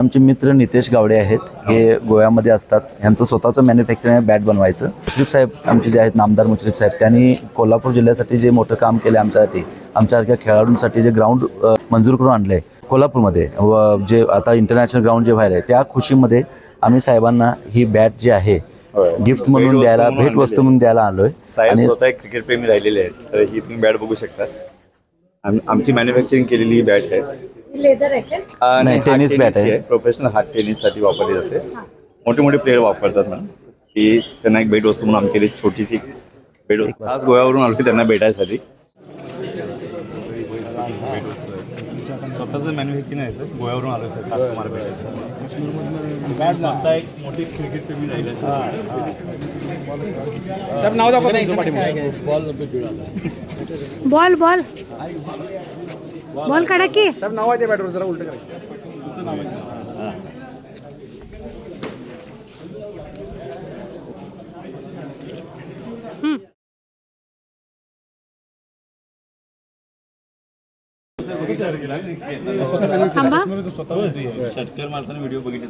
आमचे मित्र नितेश गावडे आहेत, हे गोव्यामध्ये असतात. यांचं स्वतःचं मॅन्युफॅक्चरिंग बॅट बनवायचं. मुश्रीफ साहेब आमचे जे आहेत नामदार मुश्रीफ साहेब, त्यांनी कोल्हापूर जिल्ह्यासाठी जे मोठं काम केलं आमच्यासाठी, आमच्यासारख्या खेळाडूंसाठी जे ग्राउंड मंजूर करून आणलं आहे कोल्हापूरमध्ये, व जे आता इंटरनॅशनल ग्राउंड जे बाहेर आहे, त्या खुशीमध्ये आम्ही साहेबांना ही बॅट जी आहे गिफ्ट म्हणून द्यायला, भेटवस्तू म्हणून द्यायला आलो आहे. आणि स्वतः एक क्रिकेट प्रेमी राहिलेले आहेत, तर ही तुम्ही बॅट बघू शकता. आमची मॅन्युफॅक्चरिंग केलेली ही बॅट आहे. लेदर आहे का? नाही, टेनिस बॅट आहे. प्रोफेशनल हार्ड टेनिससाठी वापरली जाते. मोठे मोठे प्लेयर वापरतात ना, की त्यांना एक भेटवस्तू म्हणून आमची छोटीशी भेटवस्तू. आज गोव्यावरून आलो की त्यांना भेटायसाठी. स्वतःचं मॅन्युफॅक्चरिंग आहे, गोव्यावरून आलो सर तुम्हाला भेटायचं. स्वतः एक मोठी क्रिकेट प्रेमी राहिली. साहेब नाव दाखवा. बॉल बॉल बॉल काढा की. साहेब नाव आहे त्या बॅटवर, जरा उलट करायचं. तुमचं नाव आहे. थांबा. षटकर मारताना व्हिडिओ बघितले.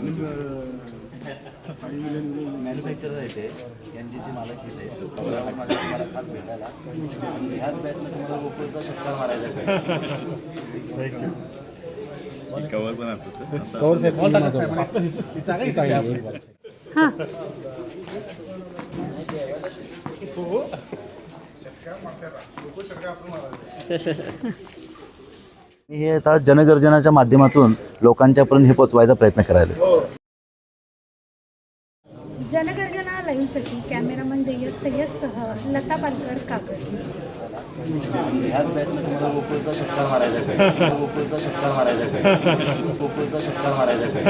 मॅन्युफॅक्चरर आहे ते, यांची जी मालक इथे मला खास भेटायला, ह्याच बॅटला तुम्हाला गोकुळचा षटकार मारायचा आहे. कवर पण असतं. कवर साहेब बॉल टाका साहेब. हां हे आता जनगर्जनाच्या माध्यमातून लोकांच्यापर्यंत हे पोचवायचा प्रयत्न करायला. जनगर्जना लाईव्हसाठी कॅमेरामन जय्यद सय्यदसह लता पालकर कागद. ह्याच बॅटला तुम्हाला गोकुळचा षटकार मारायचा आहे. गोकुळचा षटकार मारायचा आहे. गोकुळचा षटकार मारायचा आहे.